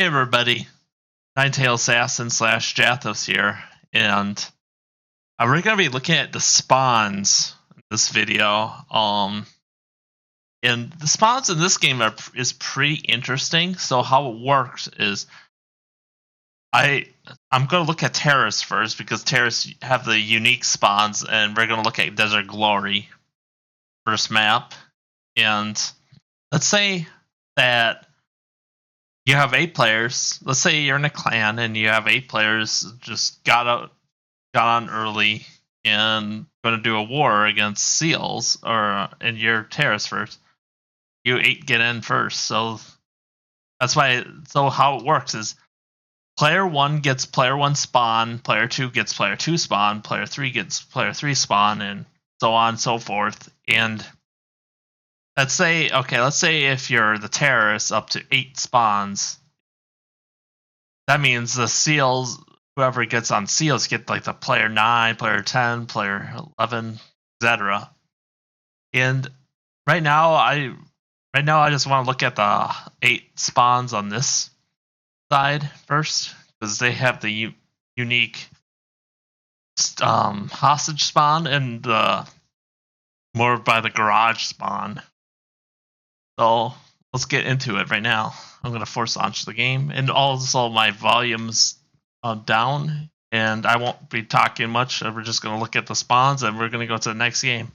Hey everybody, Ninetail Assassin slash Jathos here, and we're gonna be looking at the spawns in this video. And the spawns in this game is pretty interesting. So how it works is I'm gonna look at Terrorists first because Terrorists have the unique spawns, and we're gonna look at Desert Glory first map. And let's say that you have 8 players. Let's say you're in a clan and you have 8 players just got on early and going to do a war against seals, and you're terrorists first. You 8 get in first, so that's why. So how it works is player 1 gets player 1 spawn, player 2 gets player 2 spawn, player 3 gets player 3 spawn, and so on and so forth. And let's say if you're the terrorists up to 8 spawns, that means the seals, whoever gets on seals, get like the player 9, player 10, player 11, etc. And right now I just want to look at the 8 spawns on this side first, because they have the unique hostage spawn and the more by the garage spawn. So let's get into it right now. I'm going to force launch the game, and also my volume's down, and I won't be talking much. We're just going to look at the spawns, and we're going to go to the next game.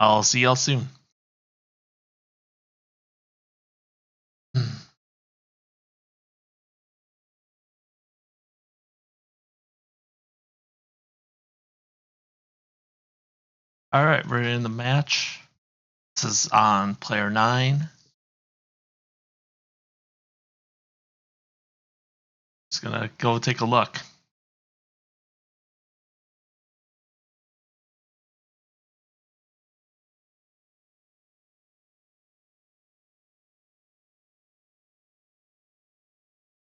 I'll see y'all soon. Alright, we're in the match. This is on player 9. Just gonna go take a look.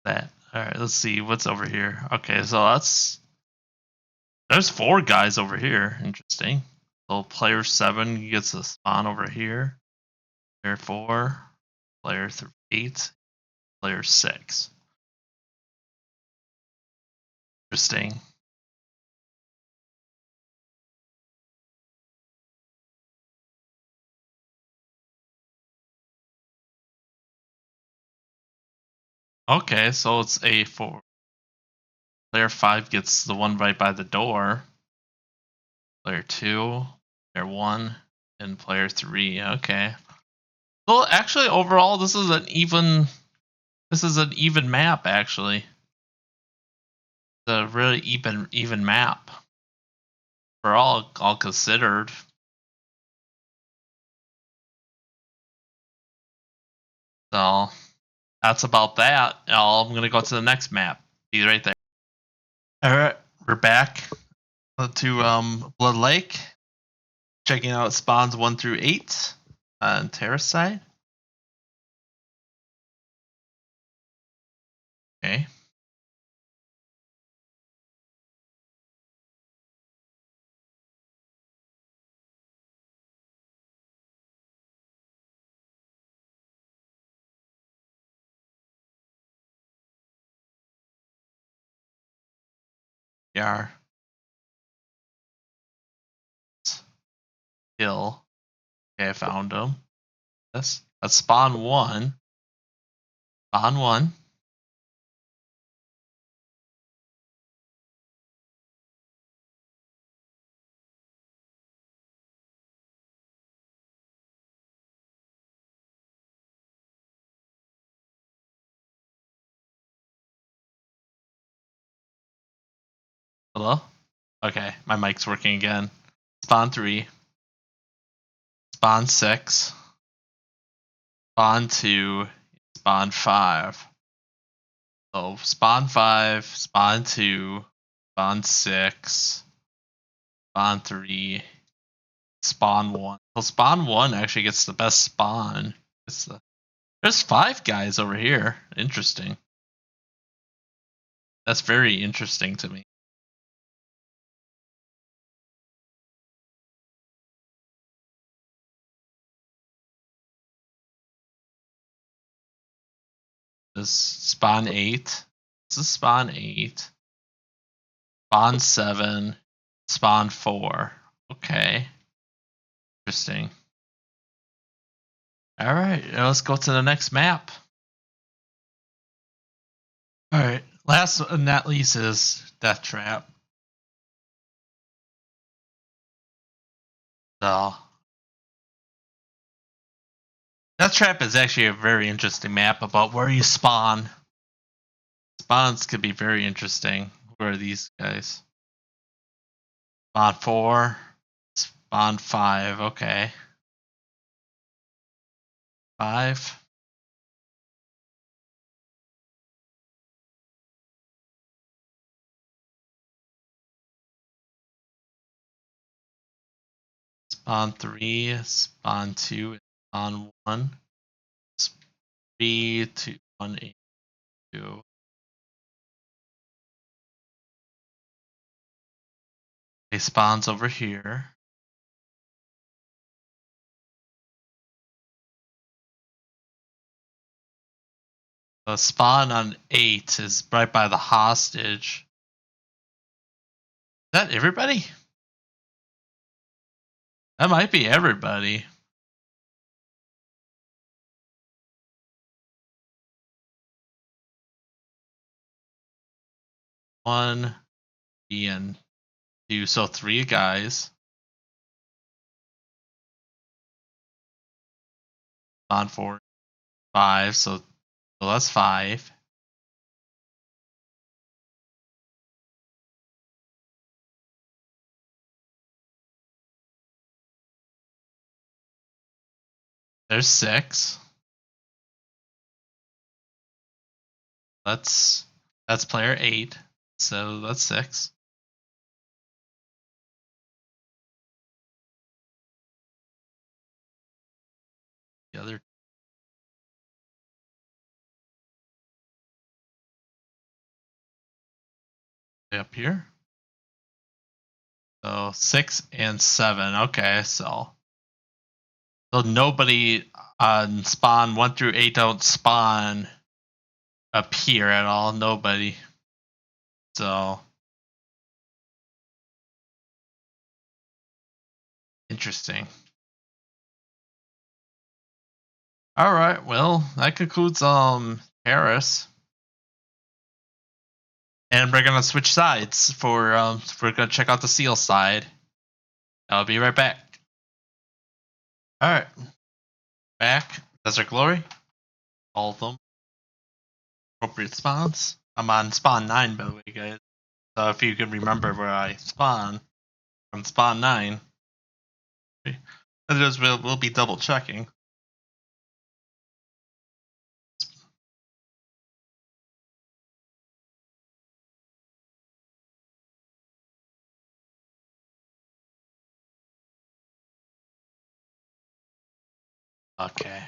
Alright, let's see what's over here. Okay, so there's 4 guys over here. Interesting. So player 7 gets a spawn over here. Player 4, player 8, player 6. Interesting. Okay, so it's A4. Player 5 gets the one right by the door. Player 2, player 1, and player 3. Okay. Well, actually, overall, this is an even map. Actually, it's a really even map for all considered. So that's about that. I'm gonna go to the next map. See right there. All right, we're back to Blood Lake. Checking out spawns 1 through 8 on terrace side. Okay. Yar. Hill. Okay, I found him. That's spawn 1. Spawn 1. Hello? Okay, my mic's working again. Spawn 3. Spawn 6. Spawn 2. Spawn 5. So spawn 5, spawn 2, spawn 6, spawn 3, spawn 1. So spawn 1 actually gets the best spawn. There's 5 guys over here. Interesting. That's very interesting to me. This is spawn 8. This is spawn 8. Spawn 7. Spawn 4. Okay. Interesting. Alright, now let's go to the next map. Alright, last but not least is Death Trap. So, Death Trap is actually a very interesting map about where you spawn. Spawns could be very interesting. Who are these guys? Spawn 4. Spawn 5. Okay. 5. Spawn 3. Spawn 2. Spawn 1. 3, 2, 1, 8, 2. They spawns over here. The spawn on 8 is right by the hostage. Is that everybody? That might be everybody. One, and 2. So 3 guys. Spawn 4, 5. So that's 5. There's 6. That's player 8. So that's 6. The other up here. So 6 and 7. Okay, so nobody on spawn 1 through 8 don't spawn up here at all. Nobody. So interesting. All right. Well, that concludes Paris. And we're gonna switch sides for we're gonna check out the seal side. I'll be right back. All right, back. Desert Glory, all of them. Appropriate spawns. I'm on spawn 9, by the way, guys. So if you can remember where I spawn, I'm spawn 9. Others we'll be double checking. Okay.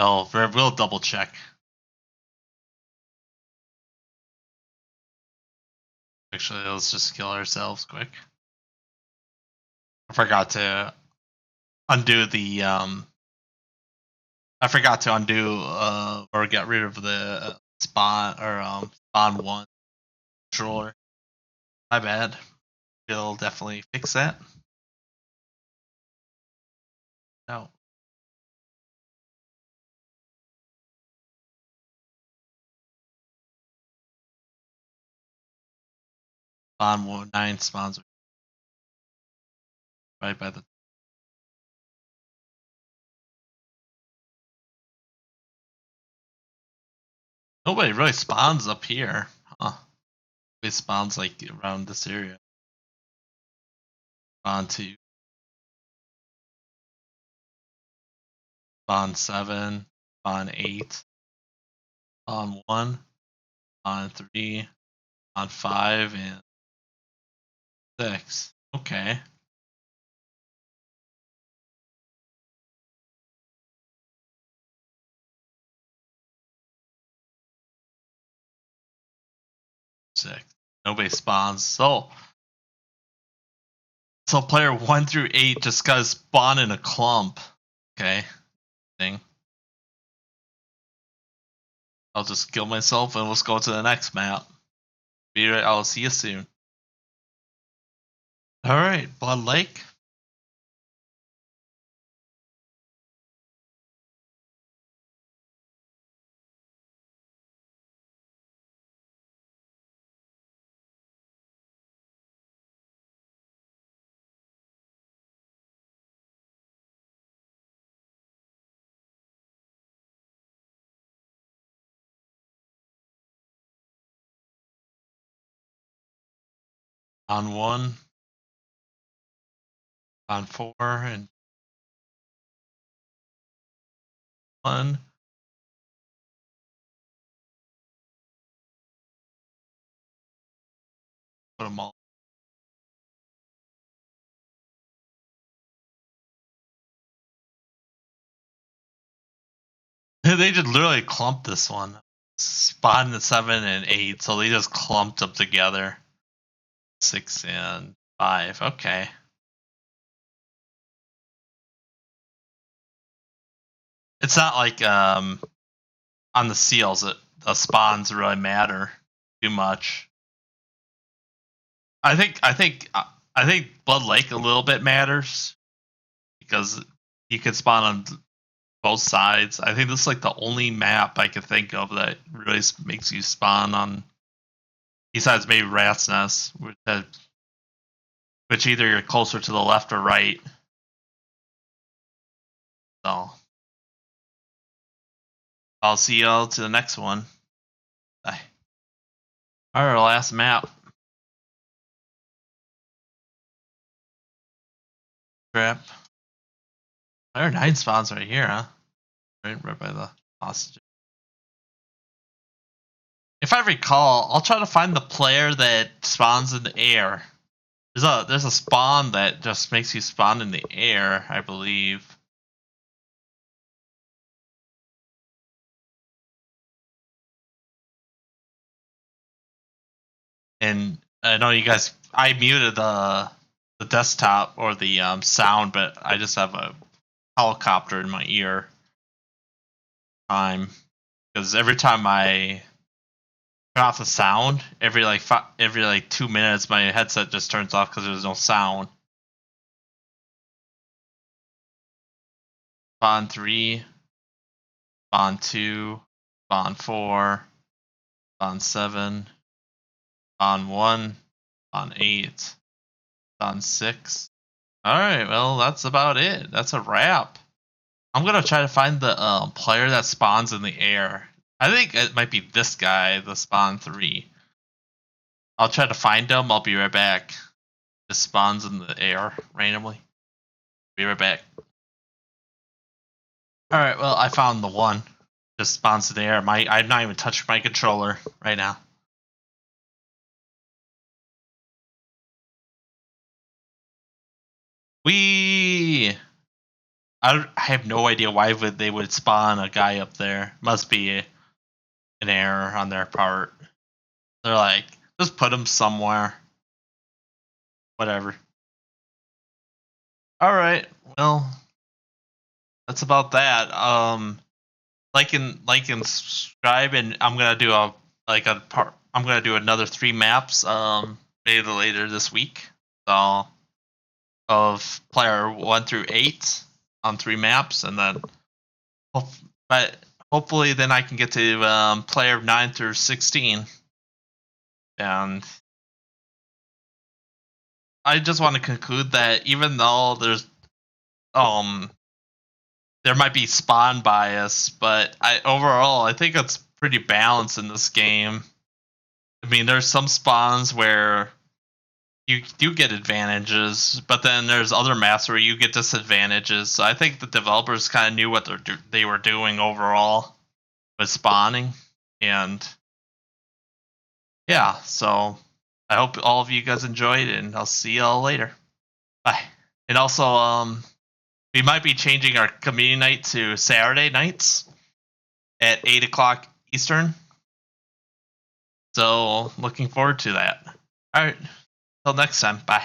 Oh, we'll double check. Actually, let's just kill ourselves quick. I forgot to undo the I forgot to undo or get rid of the spawn or spawn 1 controller. My bad. We'll definitely fix that. No. Spawn 9 spawns right by the. Nobody really spawns up here, huh? It spawns like around this area. Spawn 2. Spawn 7. Spawn 8. Spawn 1. Spawn 3. Spawn 5 and 6. Okay. Six. Nobody spawns. So So player 1 through 8 just got to spawn in a clump. Okay. Thing. I'll just kill myself and let's go to the next map. Be right. I'll see you soon. Alright, Blood Lake. On 1. On 4 and 1. Put them all. They just literally clumped this one. Spawned the 7 and 8, so they just clumped them together. 6 and 5. Okay. It's not like on the seals the spawns really matter too much. I think Blood Lake a little bit matters because you can spawn on both sides. I think this is like the only map I could think of that really makes you spawn on. Besides maybe Rat's Nest, which either you're closer to the left or right. So I'll see y'all to the next one. Bye. Alright, last map. Crap. There are 9 spawns right here, huh? Right by the hostage. If I recall, I'll try to find the player that spawns in the air. There's a spawn that just makes you spawn in the air, I believe. And I know you guys. I muted the desktop or the sound, but I just have a helicopter in my ear. Because every time I turn off the sound, every 2 minutes, my headset just turns off because there's no sound. Spawn 3, spawn 2, spawn 4, spawn 7, spawn 1, spawn 8, spawn 6. Alright, well, that's about it. That's a wrap. I'm gonna try to find the player that spawns in the air. I think it might be this guy, the spawn 3. I'll try to find him. I'll be right back. Just spawns in the air randomly. Be right back. Alright, well, I found the one. Just spawns in the air. I'm not even touching my controller right now. I have no idea why they would spawn a guy up there. Must be an error on their part. They're like, just put him somewhere. Whatever. Alright, well, that's about that. Like and subscribe, and I'm gonna do I'm gonna do another 3 maps maybe later this week. So of player 1 through 8 on 3 maps, and then but hopefully then I can get to player 9 through 16. And I just want to conclude that even though there might be spawn bias, but overall I think it's pretty balanced in this game. I mean, there's some spawns where you do get advantages, but then there's other maps where you get disadvantages. So I think the developers kind of knew what they were doing overall with spawning, and yeah. So I hope all of you guys enjoyed, and I'll see y'all later. Bye. And also, we might be changing our community night to Saturday nights at 8 o'clock Eastern. So looking forward to that. All right. Till next time. Bye.